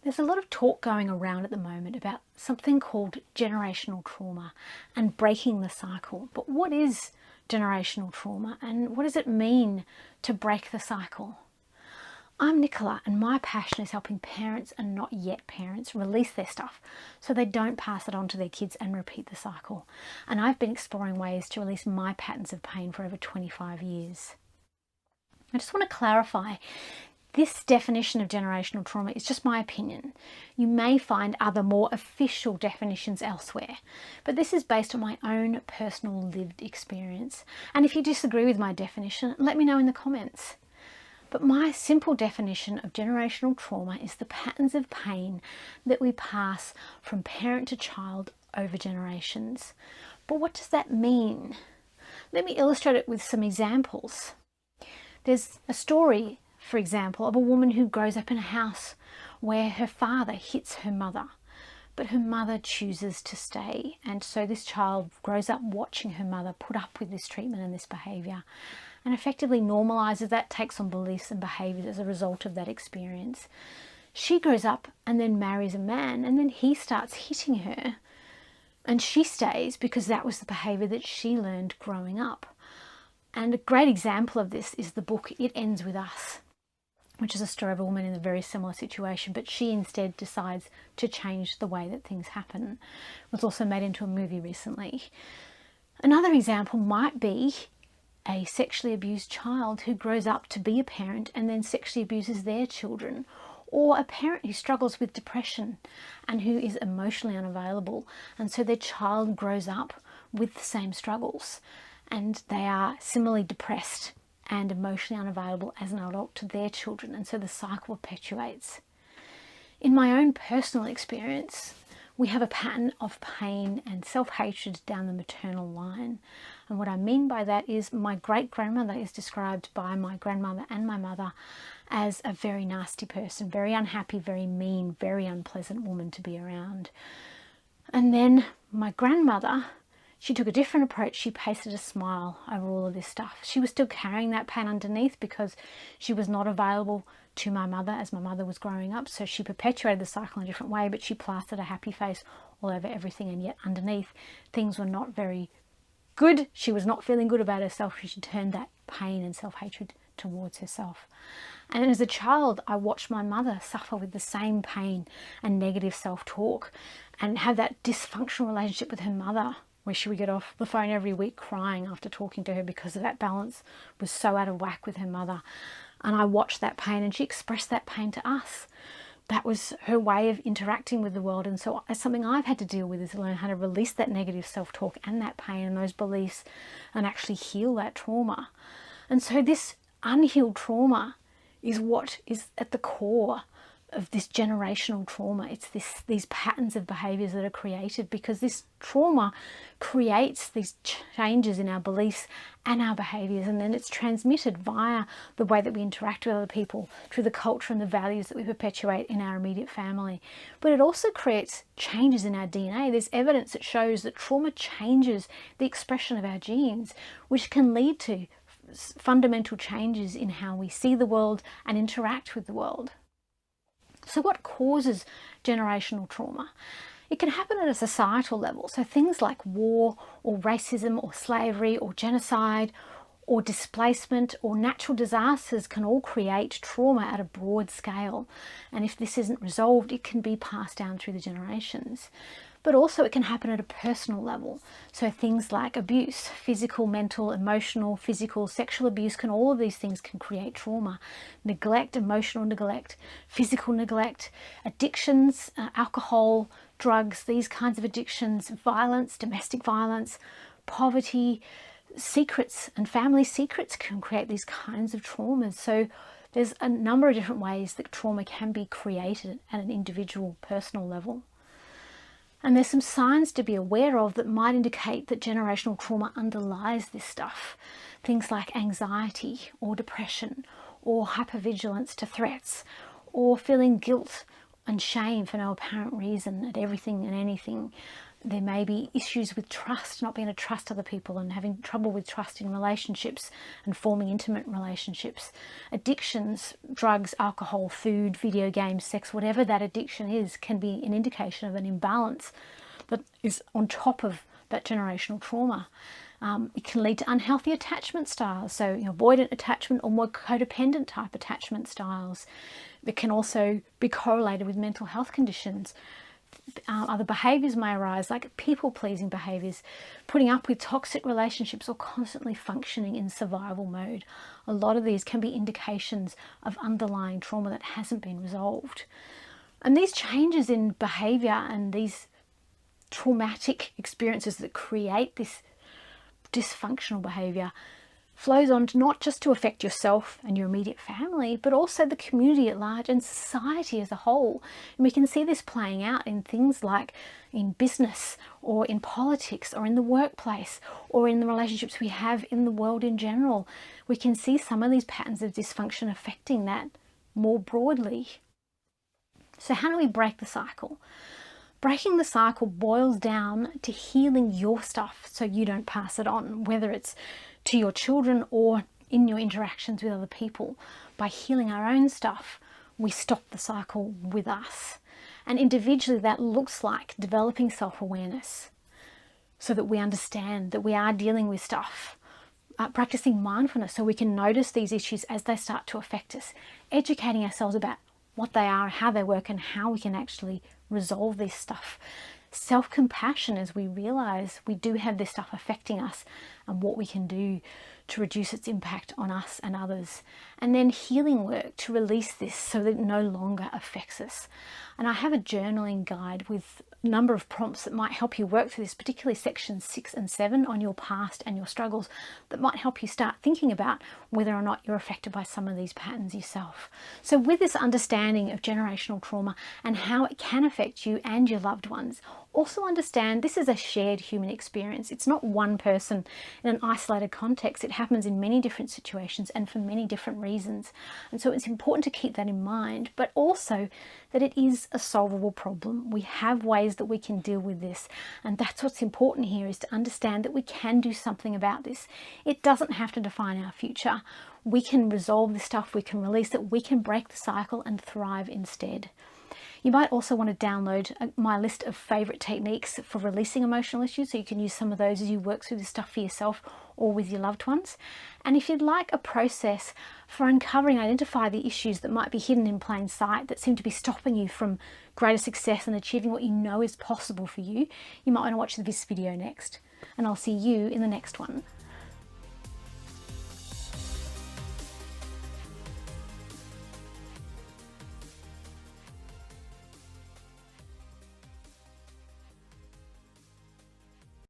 There's a lot of talk going around at the moment about something called generational trauma and breaking the cycle. But what is generational trauma and what does it mean to break the cycle? I'm Nicola, and my passion is helping parents and not yet parents release their stuff so they don't pass it on to their kids and repeat the cycle. And I've been exploring ways to release my patterns of pain for over 25 years. I just want to clarify, this definition of generational trauma is just my opinion. You may find other more official definitions elsewhere, but this is based on my own personal lived experience. And if you disagree with my definition, let me know in the comments. But my simple definition of generational trauma is the patterns of pain that we pass from parent to child over generations. But what does that mean? Let me illustrate it with some examples. There's a story, for example, of a woman who grows up in a house where her father hits her mother, but her mother chooses to stay. And so this child grows up watching her mother put up with this treatment and this behaviour, and effectively normalises that, takes on beliefs and behaviours as a result of that experience. She grows up and then marries a man, and then he starts hitting her, and she stays because that was the behaviour that she learned growing up. And a great example of this is the book It Ends With Us, which is a story of a woman in a very similar situation, but she instead decides to change the way that things happen. It was also made into a movie recently. Another example might be a sexually abused child who grows up to be a parent and then sexually abuses their children, or a parent who struggles with depression and who is emotionally unavailable, and so their child grows up with the same struggles and they are similarly depressed and emotionally unavailable as an adult to their children, and so the cycle perpetuates. In my own personal experience, we have a pattern of pain and self-hatred down the maternal line. And what I mean by that is my great-grandmother is described by my grandmother and my mother as a very nasty person, very unhappy, very mean, very unpleasant woman to be around. And then my grandmother, she took a different approach. She pasted a smile over all of this stuff. She was still carrying that pain underneath because she was not available to my mother as my mother was growing up. So she perpetuated the cycle in a different way, but she plastered a happy face all over everything. And yet underneath, things were not very good. She was not feeling good about herself. She turned that pain and self-hatred towards herself. And as a child, I watched my mother suffer with the same pain and negative self-talk and have that dysfunctional relationship with her mother, where she would get off the phone every week crying after talking to her because that balance was so out of whack with her mother. And I watched that pain, and she expressed that pain to us. That was her way of interacting with the world. And so it's something I've had to deal with, is to learn how to release that negative self-talk and that pain and those beliefs and actually heal that trauma. And so this unhealed trauma is what is at the core of this generational trauma. It's these patterns of behaviours that are created because this trauma creates these changes in our beliefs and our behaviours, and then it's transmitted via the way that we interact with other people, through the culture and the values that we perpetuate in our immediate family. But it also creates changes in our DNA. There's evidence that shows that trauma changes the expression of our genes, which can lead to fundamental changes in how we see the world and interact with the world. So what causes generational trauma? It can happen at a societal level. So things like war or racism or slavery or genocide or displacement or natural disasters can all create trauma at a broad scale. And if this isn't resolved, it can be passed down through the generations. But also it can happen at a personal level. So things like abuse, physical, mental, emotional, physical, sexual abuse, all of these things can create trauma. Neglect, emotional neglect, physical neglect, addictions, alcohol, drugs, these kinds of addictions, violence, domestic violence, poverty, secrets and family secrets can create these kinds of traumas. So there's a number of different ways that trauma can be created at an individual personal level. And there's some signs to be aware of that might indicate that generational trauma underlies this stuff. Things like anxiety or depression or hypervigilance to threats, or feeling guilt and shame for no apparent reason at everything and anything. There may be issues with trust, not being able to trust other people and having trouble with trust in relationships and forming intimate relationships. Addictions, drugs, alcohol, food, video games, sex, whatever that addiction is, can be an indication of an imbalance that is on top of that generational trauma. It can lead to unhealthy attachment styles, so avoidant attachment or more codependent type attachment styles. It can also be correlated with mental health conditions. Other behaviours may arise, like people-pleasing behaviours, putting up with toxic relationships, or constantly functioning in survival mode. A lot of these can be indications of underlying trauma that hasn't been resolved. And these changes in behaviour and these traumatic experiences that create this dysfunctional behaviour flows on to not just to affect yourself and your immediate family, but also the community at large and society as a whole. And we can see this playing out in things like in business or in politics or in the workplace or in the relationships we have in the world in general. We can see some of these patterns of dysfunction affecting that more broadly. So how do we break the cycle? Breaking the cycle boils down to healing your stuff so you don't pass it on, whether it's to your children or in your interactions with other people. By healing our own stuff, we stop the cycle with us. And individually, that looks like developing self-awareness so that we understand that we are dealing with stuff. Practicing mindfulness so we can notice these issues as they start to affect us. Educating ourselves about what they are, how they work, and how we can actually resolve this stuff. Self-compassion as we realize we do have this stuff affecting us and what we can do to reduce its impact on us and others. And then healing work to release this so that it no longer affects us. And I have a journaling guide with a number of prompts that might help you work through this, particularly sections 6 and 7 on your past and your struggles, that might help you start thinking about whether or not you're affected by some of these patterns yourself. So with this understanding of generational trauma and how it can affect you and your loved ones, also understand this is a shared human experience. It's not one person in an isolated context. It happens in many different situations and for many different reasons. And so it's important to keep that in mind, but also that it is a solvable problem. We have ways that we can deal with this. And that's what's important here, is to understand that we can do something about this. It doesn't have to define our future. We can resolve this stuff, we can release it, we can break the cycle and thrive instead. You might also want to download my list of favourite techniques for releasing emotional issues, so you can use some of those as you work through this stuff for yourself or with your loved ones. And if you'd like a process for uncovering and identify the issues that might be hidden in plain sight that seem to be stopping you from greater success and achieving what you know is possible for you, you might want to watch this video next. And I'll see you in the next one.